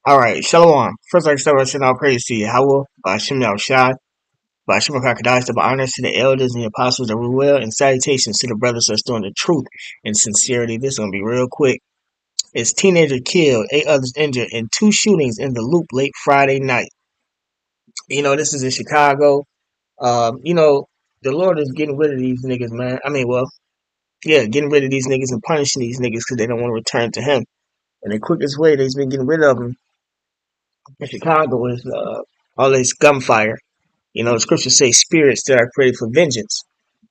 All right, Shalom. First, I start by saying all praise to Yahweh, Ba'ashem Yahushai, Ba'ashem HaKadosh, the honors to the elders and the apostles that rule well, and salutations to the brothers that's doing the truth and sincerity. This is going to be real quick. It's teenager killed, 8 others injured in 2 shootings in the Loop late Friday night. This is in Chicago. The Lord is getting rid of these niggas, man. Getting rid of these niggas and punishing these niggas because they don't want to return to Him. And the quickest way that He's been getting rid of them in Chicago is all this gunfire. The scriptures say spirits that are created for vengeance.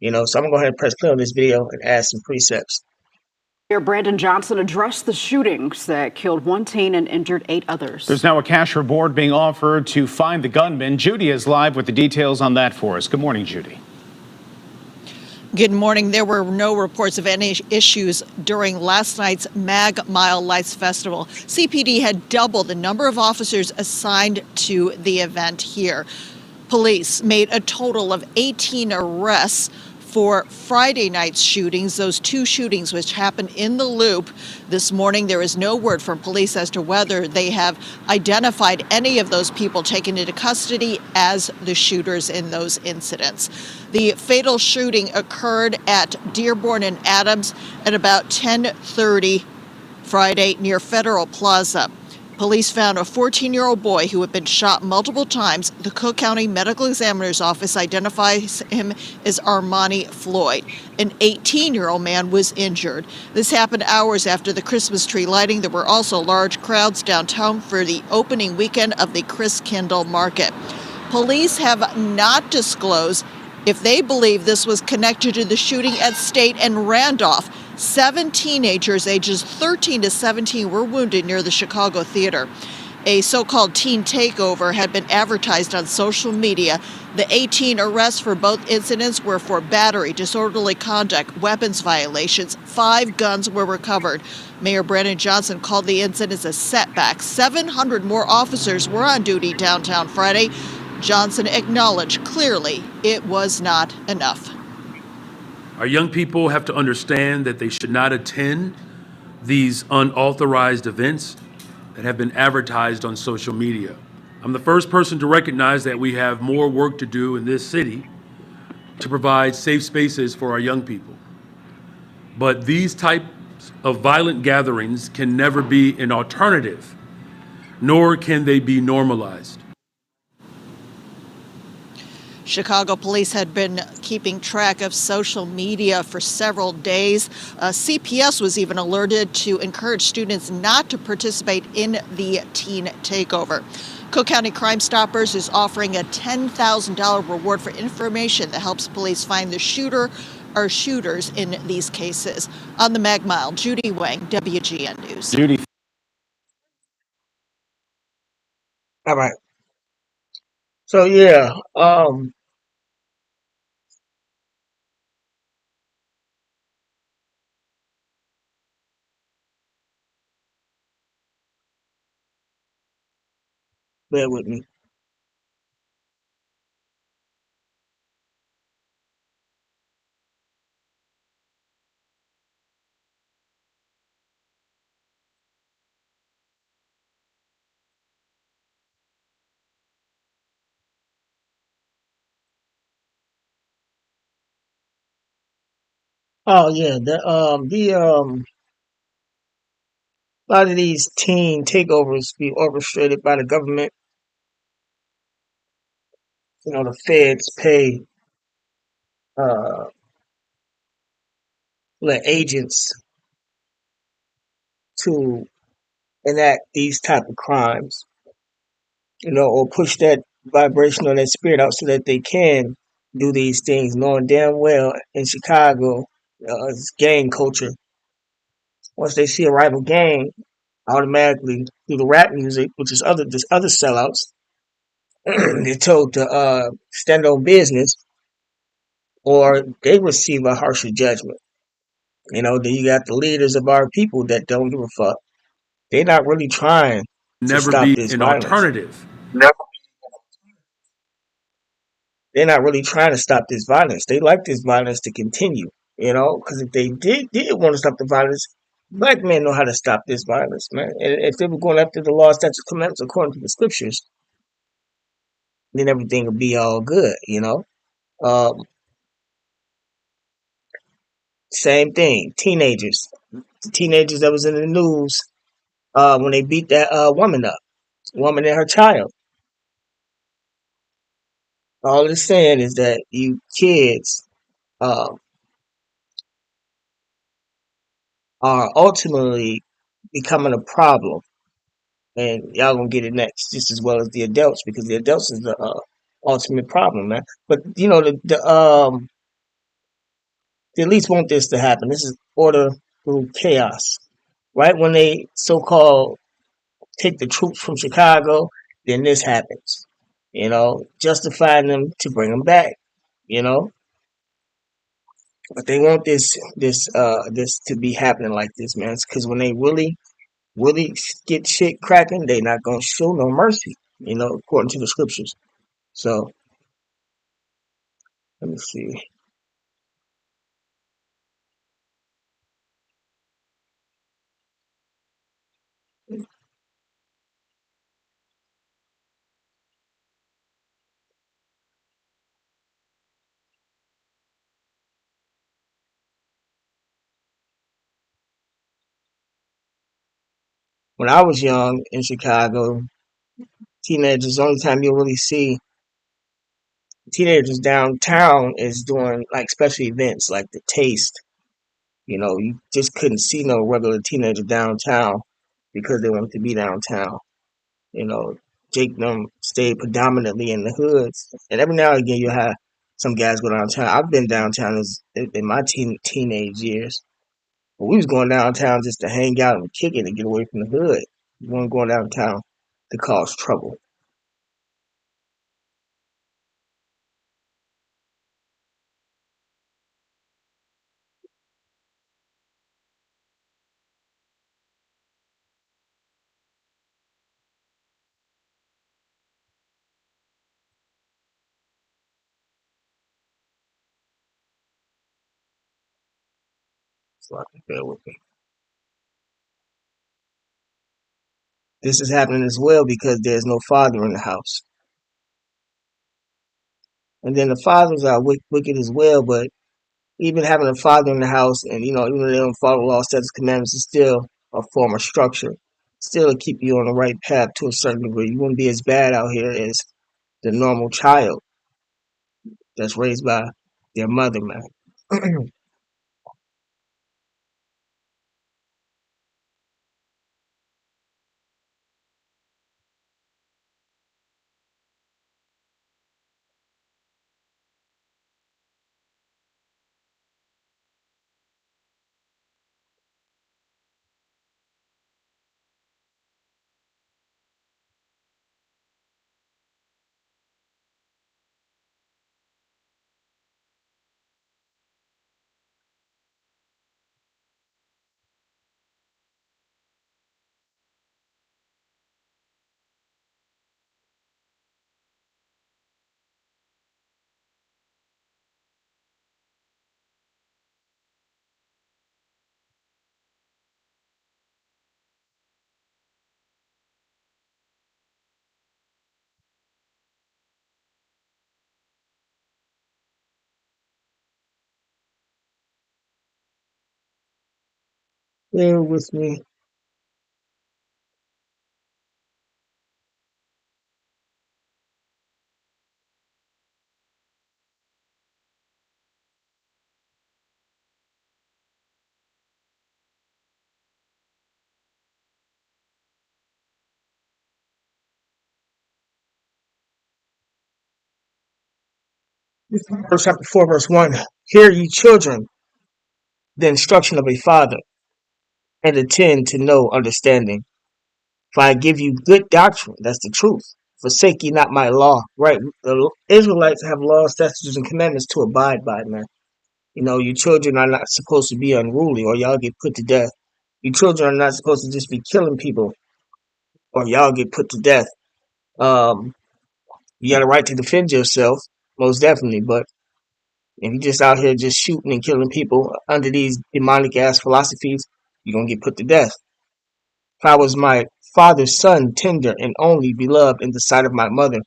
So I'm gonna go ahead and press play on this video and add some precepts. Mayor Brandon Johnson addressed the shootings that killed one teen and injured 8 others. There's now a cash reward being offered to find the gunman. Judy is live with the details on that for us. Good morning, Judy. Good morning. There were no reports of any issues during last night's Mag Mile Lights Festival. CPD had doubled the number of officers assigned to the event here. Police made a total of 18 arrests for Friday night's shootings, those 2 shootings which happened in the Loop. This morning, there is no word from police as to whether they have identified any of those people taken into custody as the shooters in those incidents. The fatal shooting occurred at Dearborn and Adams at about 10:30 Friday near Federal Plaza. Police found a 14-year-old boy who had been shot multiple times. The Cook County Medical Examiner's Office identifies him as Armani Floyd. An 18-year-old man was injured. This happened hours after the Christmas tree lighting. There were also large crowds downtown for the opening weekend of the Chris Kindle Market. Police have not disclosed if they believe this was connected to the shooting at State and Randolph. 7 teenagers ages 13 to 17 were wounded near the Chicago theater. A so-called teen takeover had been advertised on social media. The 18 arrests for both incidents were for battery, disorderly conduct, weapons violations. 5 guns were recovered. Mayor Brandon Johnson called the incidents a setback. 700 more officers were on duty downtown Friday. Johnson acknowledged clearly it was not enough. Our young people have to understand that they should not attend these unauthorized events that have been advertised on social media. I'm the first person to recognize that we have more work to do in this city to provide safe spaces for our young people. But these types of violent gatherings can never be an alternative, nor can they be normalized. Chicago police had been keeping track of social media for several days. CPS was even alerted to encourage students not to participate in the teen takeover. Cook County Crime Stoppers is offering a $10,000 reward for information that helps police find the shooter or shooters in these cases. On the Mag Mile, Judy Wang, WGN News. Judy. All right. So yeah, bear with me. Oh yeah, a lot of these teen takeovers be orchestrated by the government. The feds pay uh let agents to enact these type of crimes, or push that vibration or that spirit out so that they can do these things, knowing damn well in Chicago, it's gang culture. Once they see a rival gang, automatically through the rap music, which is other sellouts, they're told to stand on business, or they receive a harsher judgment. Then you got the leaders of our people that don't give a fuck. They're not really trying to Never stop be this an violence. alternative. They're not really trying to stop this violence. They like this violence to continue, because if they did want to stop the violence, Black men know how to stop this violence, man. And if they were going after the law, statutes, commandments according to the scriptures, then everything would be all good, you know. Um, Same thing, teenagers, the teenagers that was in the news when they beat that woman up, woman and her child. All it's saying is that you kids uh, are ultimately becoming a problem, and y'all gonna get it next, just as well as the adults, because the adults is the ultimate problem, man. But you know, the elites want this to happen. This is order through chaos. Right when they so-called take the troops from Chicago, then this happens. You know, justifying them to bring them back. You know, but they want this to be happening like this, man. Because when they really get shit cracking, they not gonna show no mercy. You know, according to the scriptures. So let me see. When I was young in Chicago, teenagers, the only time you'll really see teenagers downtown is doing like special events like the Taste. You know, you just couldn't see no regular teenager downtown because they wanted to be downtown. You know, Jake them stayed predominantly in the hoods, and every now and again you have some guys go downtown. I've been downtown in my teenage years, but we was going downtown just to hang out and kick it and get away from the hood. We weren't going downtown to cause trouble. So I can bear with me. This is happening as well because there's no father in the house, and then the fathers are wicked as well. But even having a father in the house, and you know, even though they don't follow law, statutes, commandments, is still a form of structure. Still to keep you on the right path to a certain degree. You wouldn't be as bad out here as the normal child that's raised by their mother, man. Bear with me. Proverbs chapter 4, verse 1. Hear ye children, the instruction of a father, and attend to know understanding. For I give you good doctrine, that's the truth. Forsake ye not my law. Right. The Israelites have laws, statutes, and commandments to abide by, man. You know, your children are not supposed to be unruly or y'all get put to death. Your children are not supposed to just be killing people or y'all get put to death. Um, you got a right to defend yourself, most definitely, but if you just out here just shooting and killing people under these demonic ass philosophies, You're going to get put to death. If I was my father's son, tender and only beloved in the sight of my mother,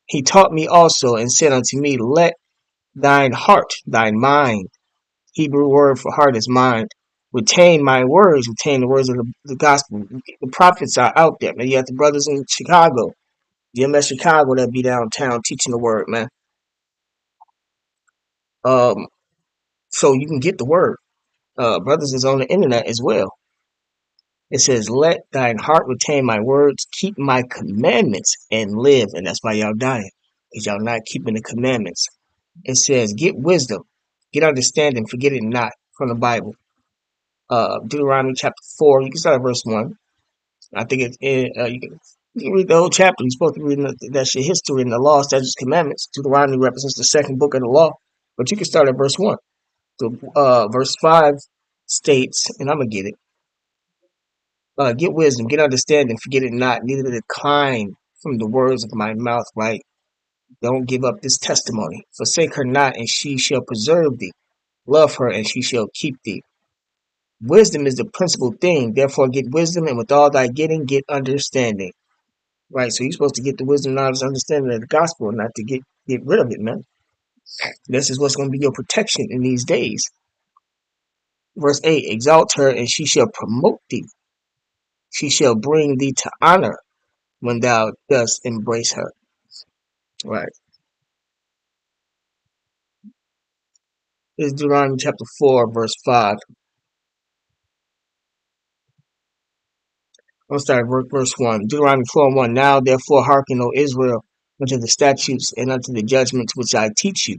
he taught me also and said unto me, let thine heart, thine mind, Hebrew word for heart is mind, retain my words, retain the words of the gospel. The prophets are out there, man. You got the brothers in Chicago, GMS Chicago, that be downtown teaching the word, man. Um, so you can get the word. Brothers is on the internet as well. It says, let thine heart retain my words, keep my commandments and live. And that's why y'all dying, because y'all not keeping the commandments. It says, get wisdom, get understanding, forget it not, from the Bible. Deuteronomy chapter 4, you can start at verse 1. I think you can read the whole chapter. You're supposed to be reading that's your history and the law, statutes, commandments. Deuteronomy represents the second book of the law, but you can start at verse 1. So, verse 5 states, and I'm going to get it. Get wisdom, get understanding, forget it not, neither decline from the words of my mouth, right? Don't give up this testimony. Forsake her not, and she shall preserve thee. Love her, and she shall keep thee. Wisdom is the principal thing. Therefore, get wisdom, and with all thy getting, get understanding. Right? So you're supposed to get the wisdom, knowledge, understanding of the gospel, not to get rid of it, man. This is what's going to be your protection in these days. Verse 8, exalt her, and she shall promote thee. She shall bring thee to honor when thou dost embrace her. Right. This is Deuteronomy chapter 4, verse 5. I'm going to start at verse 1. Deuteronomy 4:1. Now therefore hearken, O Israel, unto the statutes and unto the judgments which I teach you,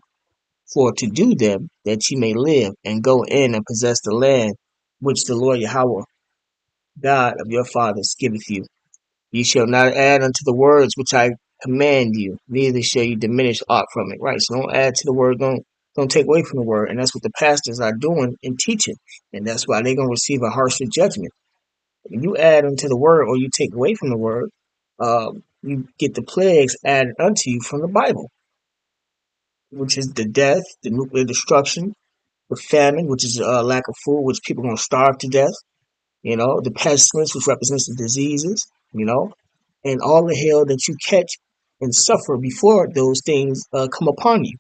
for to do them, that ye may live, and go in and possess the land which the Lord Yahweh, God of your fathers, giveth you. Ye shall not add unto the words which I command you, neither shall you diminish aught from it. Right. So don't add to the word, don't take away from the word. And that's what the pastors are doing and teaching. And that's why they're gonna receive a harsher judgment. When you add unto the word or you take away from the word, you get the plagues added unto you from the Bible, which is the death, the nuclear destruction, the famine, which is lack of food, which people are gonna starve to death. You know, the pestilence, which represents the diseases. You know, and all the hell that you catch and suffer before those things come upon you.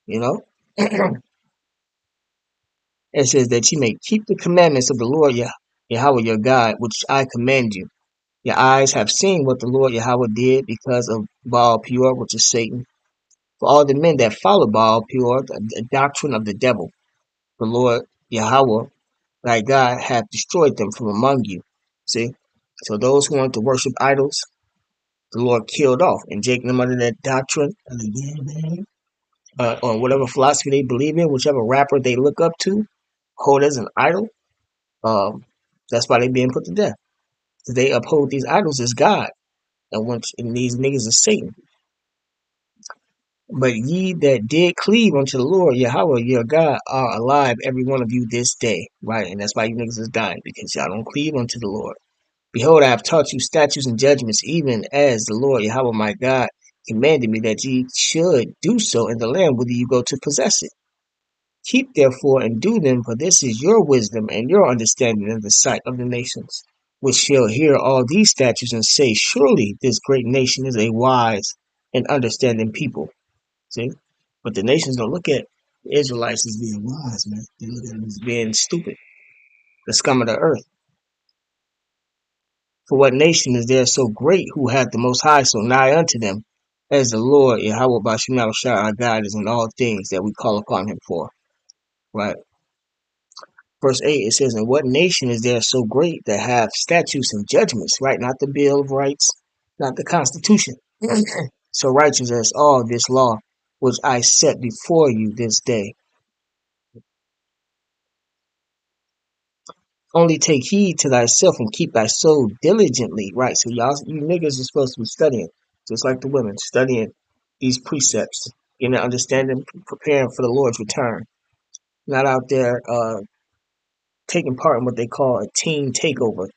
You know, it says that you may keep the commandments of the Lord Yahweh your God, which I command you. Your eyes have seen what the Lord Yahweh did because of Baal Peor, which is Satan. For all the men that follow Baal Peor, the doctrine of the devil, the Lord Yahweh, thy God, hath destroyed them from among you. See? So those who want to worship idols, the Lord killed off and take them under that doctrine of the gangbang, or whatever philosophy they believe in, whichever rapper they look up to, hold as an idol. Um, that's why they being put to death. They uphold these idols as God, and these niggas is Satan. But ye that did cleave unto the Lord Yahweh your God are alive, every one of you this day, right? And that's why you niggas is dying, because y'all don't cleave unto the Lord. Behold, I have taught you statutes and judgments, even as the Lord Yahweh my God commanded me that ye should do so in the land whither you go to possess it. Keep therefore and do them, for this is your wisdom and your understanding in the sight of the nations, which shall hear all these statutes and say, surely this great nation is a wise and understanding people. See? But the nations don't look at the Israelites as being wise, man. They look at them as being stupid, the scum of the earth. For what nation is there so great who hath the Most High so nigh unto them, as the Lord Yahweh Bashim Shah our God is in all things that we call upon him for? Right. Verse 8, it says, and what nation is there so great that have statutes and judgments, right? Not the Bill of Rights, not the Constitution. So righteous as all this law, which I set before you this day. Only take heed to thyself and keep thy soul diligently, right? So you niggas are supposed to be studying, just like the women, studying these precepts, getting an understanding, preparing for the Lord's return. Not out there taking part in what they call a teen takeover.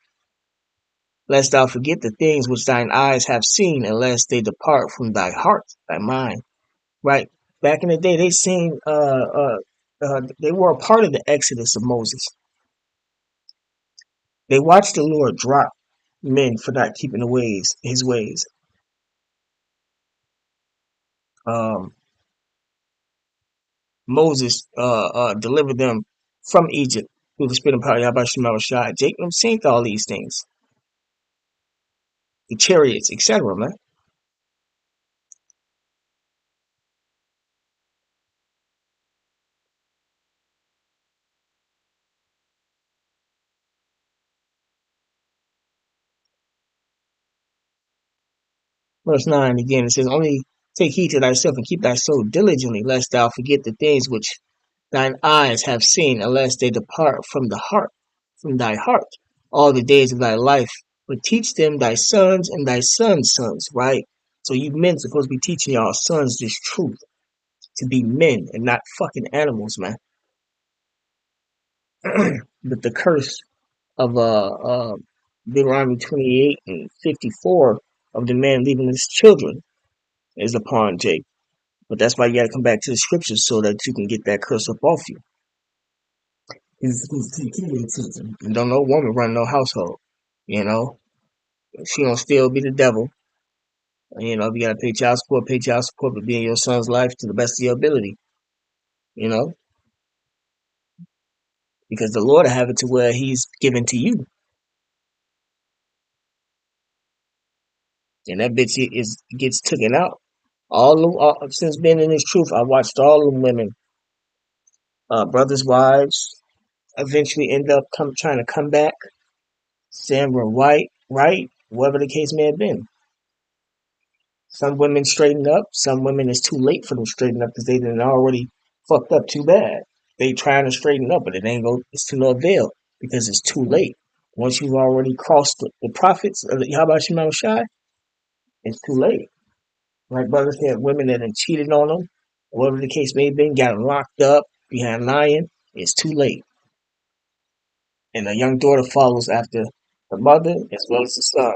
Lest thou forget the things which thine eyes have seen, unless they depart from thy heart, thy mind. Right? Back in the day, they were a part of the exodus of Moses. They watched the Lord drop men for not keeping his ways. Um, Moses delivered them from Egypt through the spirit and power of Yahweh Shema Shai. Jacob seen all these things, the chariots, etc., man. Verse 9 again, it says, only take heed to thyself and keep thy soul diligently, lest thou forget the things which thine eyes have seen, unless they depart from thy heart, all the days of thy life. But teach them thy sons and thy sons' sons, right? So you men supposed to be teaching y'all sons this truth, to be men and not fucking animals, man. But the curse of Deuteronomy 28 and 54 of the man leaving his children is upon Jake. But that's why you gotta come back to the scriptures so that you can get that curse up off you. And don't no woman run no household. You know, she gonna still be the devil. You know, if you gotta pay child support, but be in your son's life to the best of your ability. You know, because the Lord will have it to where He's given to you, and that bitch is gets taken out. Since being in this truth, I watched all the women, brothers' wives, eventually end up trying to come back, saying we're right, whatever the case may have been. Some women straighten up. Some women it's too late for them to straighten up because they done already fucked up too bad. They trying to straighten up, but it ain't go. It's to no avail because it's too late. Once you've already crossed the prophets of the Yahweh Shema Shai, it's too late. Like brothers had women that had cheated on them, whatever the case may have been, got them locked up behind lying. It's too late, and a young daughter follows after the mother as well as the son.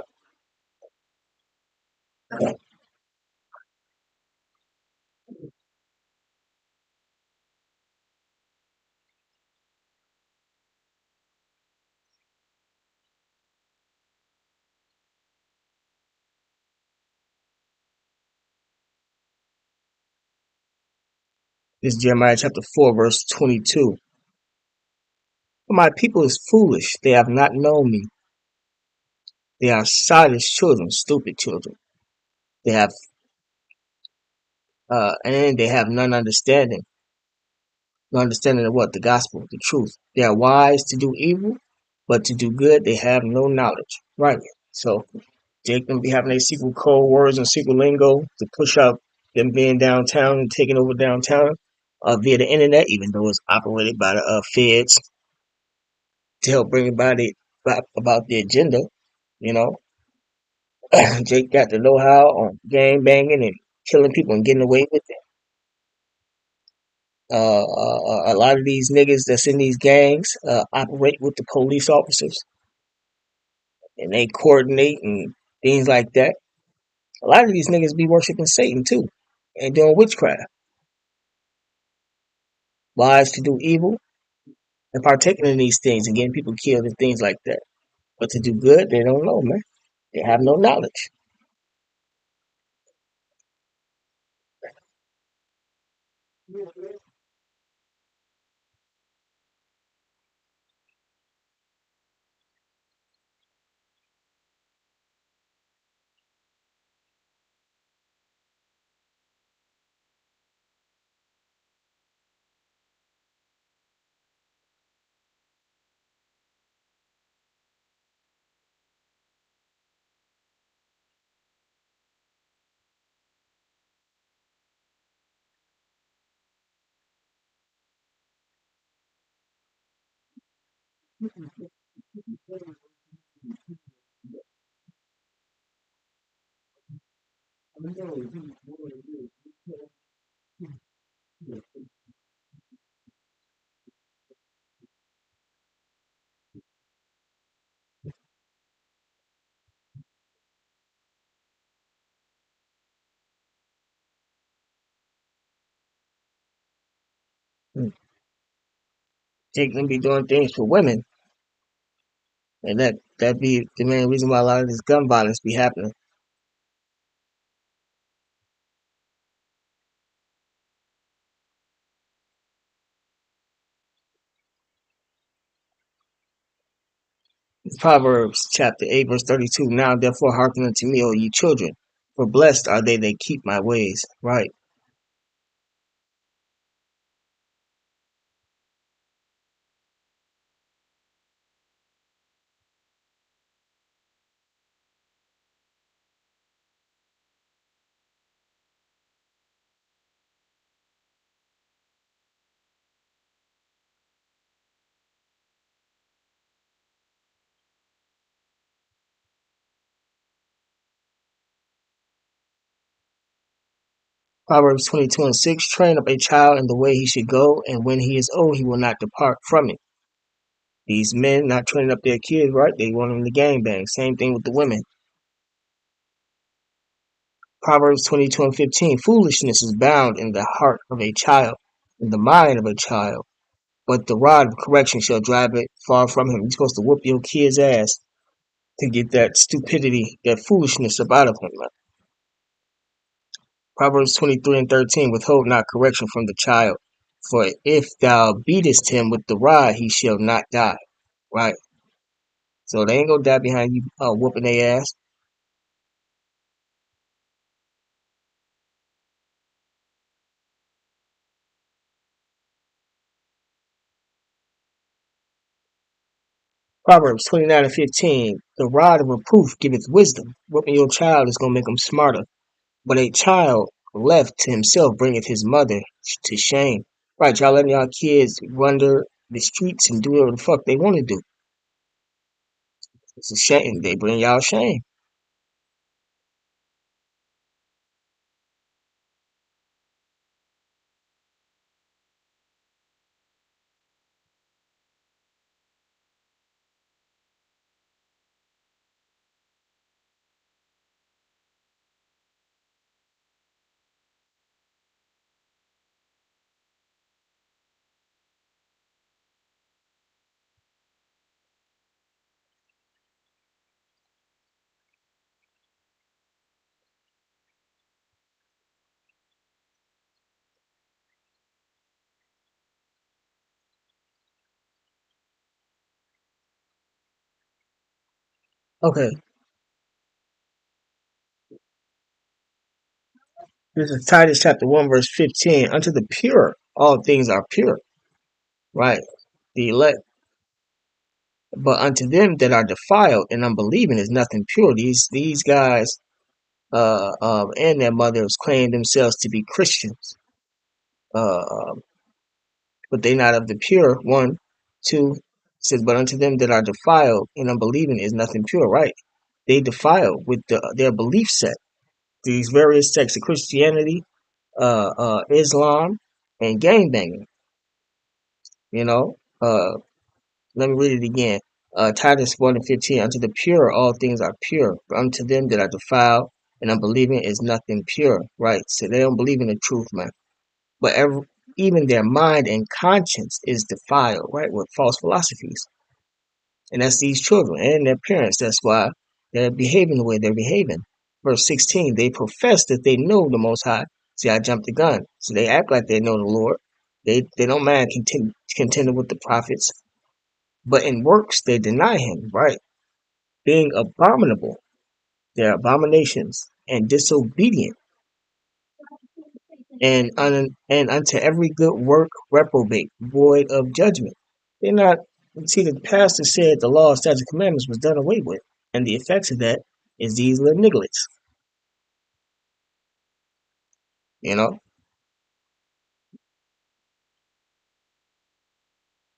This is Jeremiah chapter 4, verse 22. For my people is foolish; they have not known me. They are childish children, stupid children. They have and they have no understanding of what the gospel, the truth. They are wise to do evil, but to do good they have no knowledge. Right. So Jake them be having their secret code words and secret lingo to push out them being downtown and taking over downtown via the internet, even though it's operated by the feds to help bring about the agenda. You know, Jake got the know-how on gang banging and killing people and getting away with it. A lot of these niggas that's in these gangs operate with the police officers and they coordinate and things like that. A lot of these niggas be worshiping Satan too and doing witchcraft, lies to do evil and partaking in these things and getting people killed and things like that. But to do good, they don't know, man. They have no knowledge. Jake them be doing things for women And that be the main reason why a lot of this gun violence be happening. Proverbs chapter 8, verse 32. Now therefore hearken unto me, O ye children, for blessed are they that keep my ways. Right. Proverbs 22 and 6. Train up a child in the way he should go, and when he is old, he will not depart from it. These men not training up their kids, right? They want them to gangbang. Same thing with the women. Proverbs 22 and 15. Foolishness is bound in the heart of a child, in the mind of a child, but the rod of correction shall drive it far from him. You're supposed to whoop your kid's ass to get that stupidity, that foolishness up out of him. Proverbs 23 and 13. Withhold not correction from the child, for if thou beatest him with the rod, he shall not die. Right? So they ain't gonna die behind you whooping their ass. Proverbs 29 and 15. The rod of reproof giveth wisdom. Whooping your child is gonna make him smarter. But a child left to himself bringeth his mother to shame. Right, y'all letting y'all kids wander the streets and do whatever the fuck they want to do. It's a shame. They bring y'all shame. Okay, this is Titus chapter 1, verse 15. Unto the pure, all things are pure. Right, the elect. But unto them that are defiled and unbelieving is nothing pure. These guys and their mothers claim themselves to be Christians. But they not of the pure. One, two, it says, but unto them that are defiled and unbelieving is nothing pure, right? They defile with their belief set. These various sects of Christianity, Islam, and gangbanging. You know, let me read it again. Titus 1 and 15. Unto the pure, all things are pure. But unto them that are defiled and unbelieving is nothing pure, right? So they don't believe in the truth, man. But even their mind and conscience is defiled, right, with false philosophies. And that's these children and their parents. That's why they're behaving the way they're behaving. Verse 16, they profess that they know the Most High. See, I jumped the gun. So they act like they know the Lord. They don't mind contending with the prophets. But in works, they deny him, right? Being abominable. They're abominations and disobedient. And unto every good work reprobate, void of judgment. They're not. See, the pastor said the law, statutes, commandments was done away with, and the effects of that is these little nigglets. You know,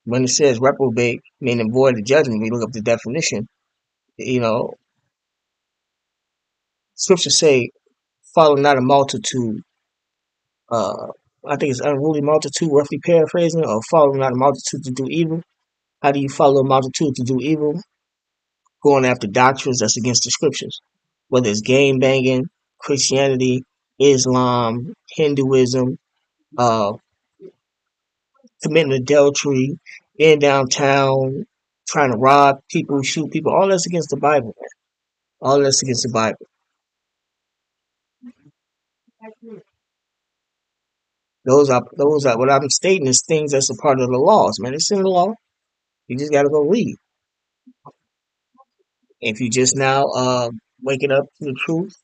when it says reprobate, meaning void of judgment, we look up the definition. You know, scriptures say, "Follow not a multitude." Uh, I think it's unruly multitude, roughly paraphrasing, or follow not a multitude to do evil. How do you follow a multitude to do evil? Going after doctrines that's against the scriptures, whether it's game banging, Christianity, Islam, Hinduism, uh, committing adultery, being downtown, trying to rob people, shoot people. All that's against the Bible, man. All that's against the Bible. Those are what I'm stating is things that's a part of the laws, man. It's in the law. You just gotta go read. If you just now waking up to the truth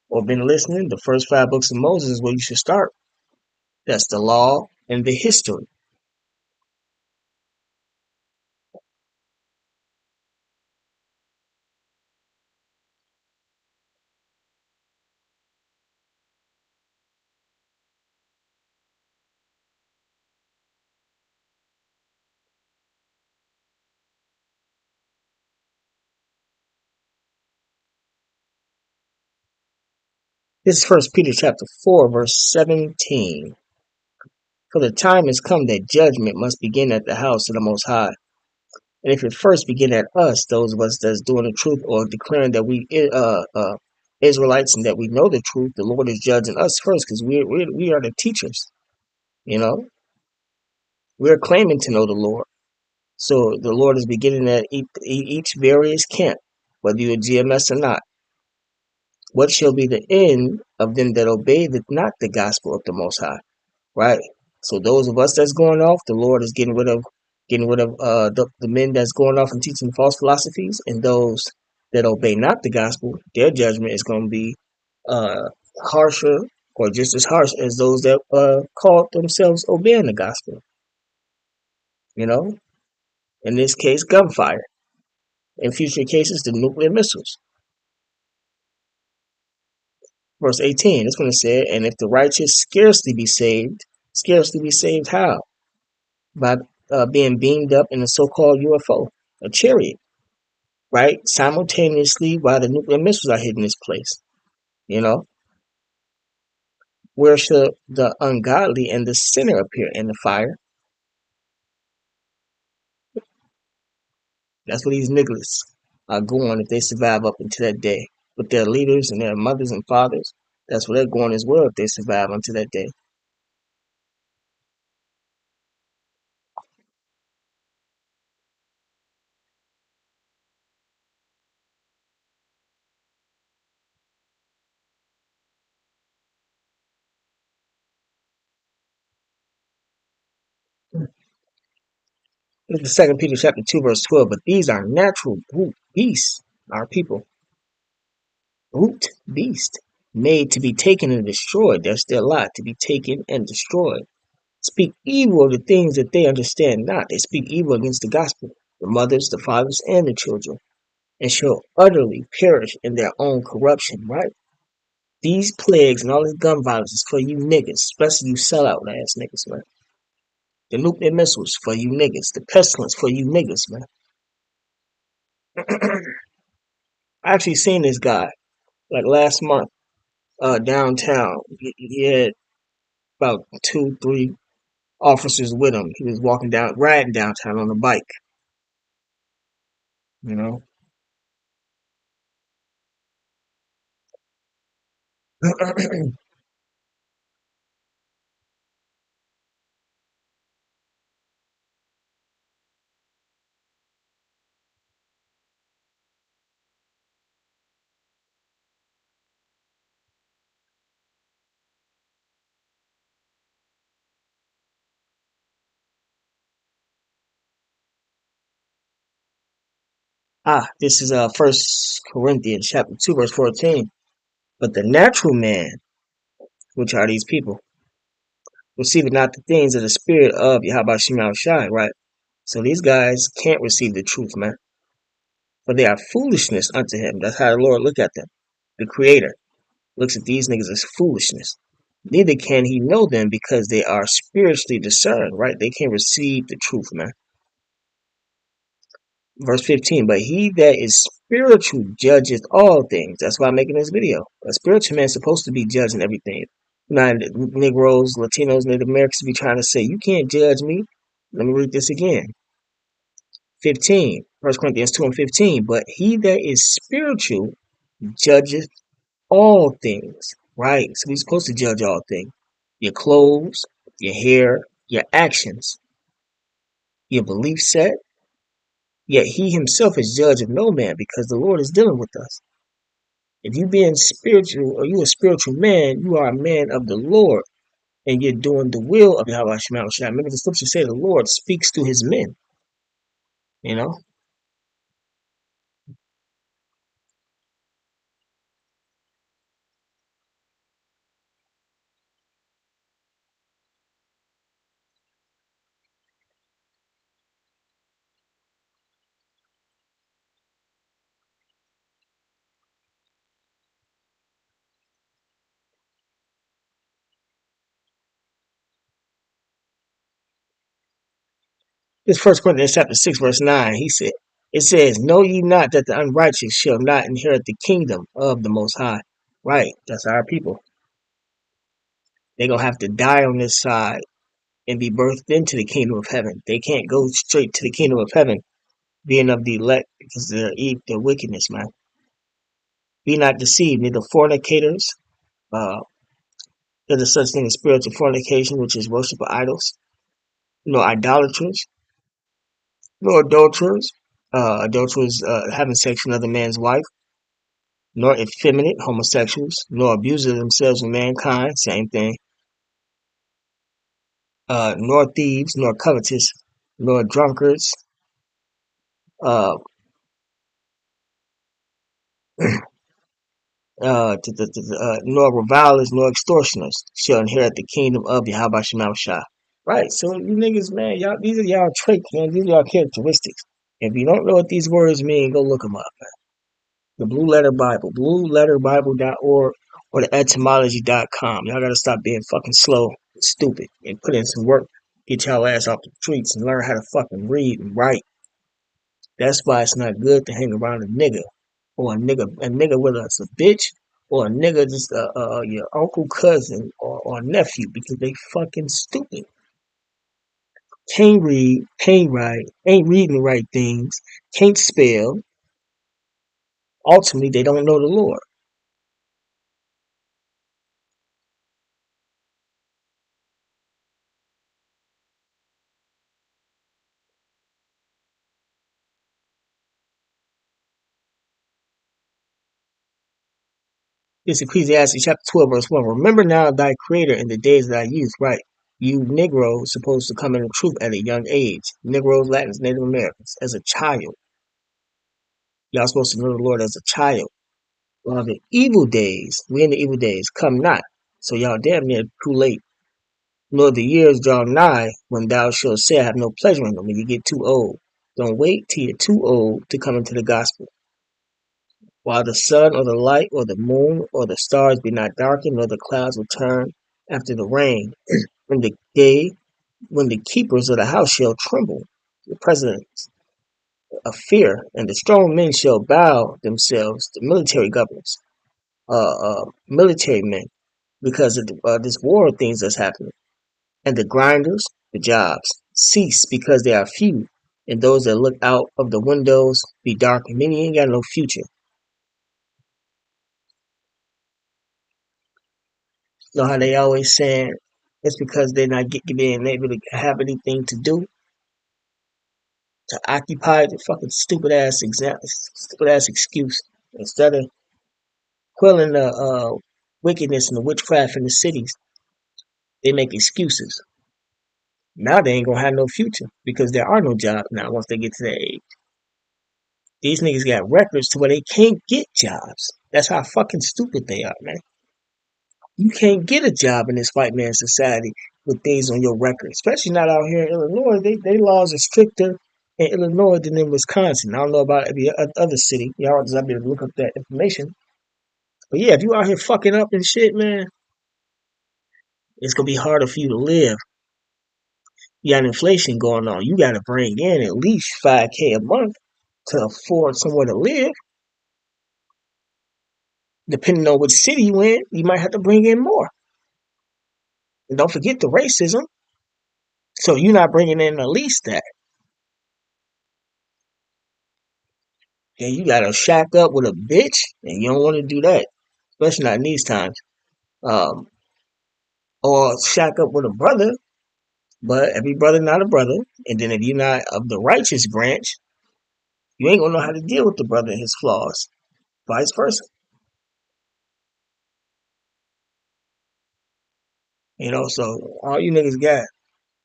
or been listening, the first 5 books of Moses is where you should start. That's the law and the history. This is First Peter chapter 4, verse 17. For the time has come that judgment must begin at the house of the Most High. And if it first begin at us, those of us that's doing the truth or declaring that we Israelites and that we know the truth, the Lord is judging us first because we are the teachers. You know, we're claiming to know the Lord. So the Lord is beginning at each various camp, whether you're a GMS or not. What shall be the end of them that obey not the gospel of the Most High? Right. So those of us that's going off, the Lord is getting rid of the men that's going off and teaching false philosophies, and those that obey not the gospel, their judgment is going to be uh, harsher or just as harsh as those that call themselves obeying the gospel. You know, in this case, gunfire. In future cases, the nuclear missiles. Verse 18, it's going to say, and if the righteous scarcely be saved how? By being beamed up in a so-called UFO, a chariot, right? Simultaneously while the nuclear missiles are hitting this place. You know, where shall the ungodly and the sinner appear in the fire? That's where these niggas are going if they survive up until that day. With their leaders and their mothers and fathers, that's where they're going as well if they survive until that day. Look at 2 Peter chapter 2, verse 12. But these are natural brute beasts, our people. Brute beast, made to be taken and destroyed. That's their lot, to be taken and destroyed. Speak evil of the things that they understand not. They speak evil against the gospel, the mothers, the fathers, and the children, and shall utterly perish in their own corruption, right? These plagues and all this gun violence is for you niggas, especially you sellout ass niggas, man. The nuclear missiles for you niggas. The pestilence for you niggas, man. I actually seen this guy like last month downtown. He had about 2, 3 officers with him. He was riding downtown on a bike, you know. This is First Corinthians chapter 2, verse 14. But the natural man, which are these people, receiveth not the things of the spirit of Yahweh Shema Shai, right? So these guys can't receive the truth, man. For they are foolishness unto him. That's how the Lord look at them. The Creator looks at these niggas as foolishness. Neither can he know them because they are spiritually discerned, right? They can't receive the truth, man. Verse 15, but he that is spiritual judgeth all things. That's why I'm making this video. A spiritual man is supposed to be judging everything. Now, Negroes, Latinos, Native Americans be trying to say, you can't judge me. Let me read this again. 15, 1 Corinthians 2 and 15. But he that is spiritual judgeth all things, right? So we're supposed to judge all things. Your clothes, your hair, your actions, your belief set, Yet he himself is judge of no man, because the Lord is dealing with us. If you being spiritual, or you a spiritual man, you are a man of the Lord, and you're doing the will of Yahweh Shema Shai. Remember the scripture say the Lord speaks to his men, you know? This First Corinthians chapter 6, verse 9, it says, know ye not that the unrighteous shall not inherit the kingdom of the Most High. Right, that's our people. They're going to have to die on this side and be birthed into the kingdom of heaven. They can't go straight to the kingdom of heaven being of the elect because of their wickedness, man. Be not deceived, neither fornicators, uh, there is such thing as spiritual fornication, which is worship of idols, nor idolaters, nor adulterers, adulterers having sex with another man's wife, nor effeminate homosexuals, nor abusers themselves of mankind, same thing, nor thieves, nor covetous, nor drunkards, uh, nor revilers, nor extortioners shall inherit the kingdom of Yahweh Shema Shai. Right, so you niggas, man, y'all, these are y'all traits, man. These are y'all characteristics. If you don't know what these words mean, go look them up. The Blue Letter Bible, blueletterbible.org or the etymology.com. Y'all gotta stop being fucking slow and stupid and put in some work. Get y'all ass off the streets and learn how to fucking read and write. That's why it's not good to hang around a nigga or a nigga whether it's a bitch or a nigga just your uncle, cousin, or nephew because they fucking stupid. Can't read, can't write, ain't reading the right things, can't spell. Ultimately, they don't know the Lord. This Ecclesiastes chapter 12, verse 1. Remember now thy creator in the days of thy youth, right? You Negroes supposed to come in the truth at a young age. Negroes, Latins, Native Americans, as a child. Y'all supposed to know the Lord as a child. While the evil days, we in the evil days, come not. So y'all damn near too late. Nor the years draw nigh when thou shalt say, I have no pleasure in them when you get too old. Don't wait till you're too old to come into the gospel. While the sun or the light or the moon or the stars be not darkened, nor the clouds return after the rain, when the day when the keepers of the house shall tremble, the presidents of fear, and the strong men shall bow themselves, the military governors, military men, because of this war of things that's happening. And the grinders, the jobs, cease because they are few, and those that look out of the windows be dark, and many ain't got no future. You know how they always saying it's because they're not being able to have anything to do to occupy the fucking stupid ass excuse instead of quelling the wickedness and the witchcraft in the cities. They make excuses. Now they ain't gonna have no future because there are no jobs now once they get to that age. These niggas got records to where they can't get jobs. That's how fucking stupid they are, man. You can't get a job in this white man society with things on your record, especially not out here in Illinois. They laws are stricter in Illinois than in Wisconsin. I don't know about every other city. Y'all just have to look up that information. But yeah, if you out here fucking up and shit, man, it's gonna be harder for you to live. You got inflation going on. You got to bring in at least 5K a month to afford somewhere to live. Depending on which city you in, you might have to bring in more. And don't forget the racism. So you're not bringing in at least that. And you gotta shack up with a bitch, and you don't want to do that, especially not in these times. Um, or shack up with a brother, but every brother not a brother. And then if you're not of the righteous branch, You ain't gonna know how to deal with the brother and his flaws. Vice versa. So all you niggas got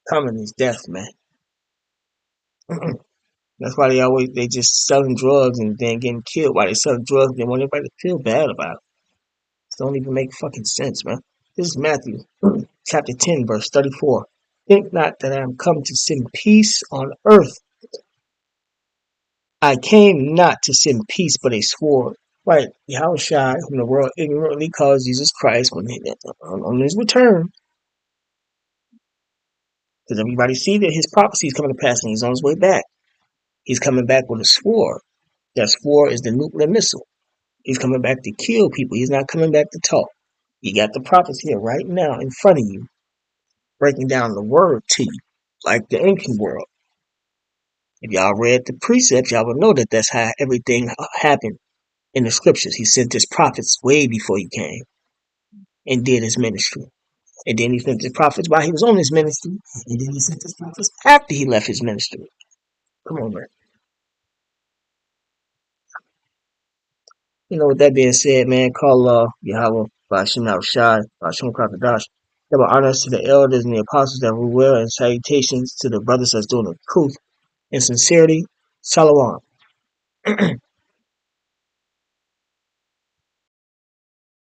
coming is death, man. That's why they just selling drugs and then getting killed. Why they selling drugs? They want everybody to feel bad about it. This don't even make fucking sense, man. This is Matthew chapter 10, verse 34. Think not that I am come to send peace on earth. I came not to send peace, but a sword. Right, Yahushua, whom the world ignorantly calls Jesus Christ, on his return, because everybody see that his prophecy is coming to pass and he's on his way back. He's coming back with a sword. That sword is the nuclear missile. He's coming back to kill people. He's not coming back to talk. You got the prophets here right now in front of you, breaking down the word to you, like the ancient world. If y'all read the precepts, y'all would know that that's how everything happened in the scriptures. He sent his prophets way before he came and did his ministry. And then he sent his prophets while he was on his ministry. And then he sent his prophets after he left his ministry. Come on, man. With that being said, man, call Yahweh, Bashim Al Shai, Bashim Kakadash. Double honors to the elders and the apostles that rule well, and salutations to the brothers that's doing the truth and sincerity. Shalom.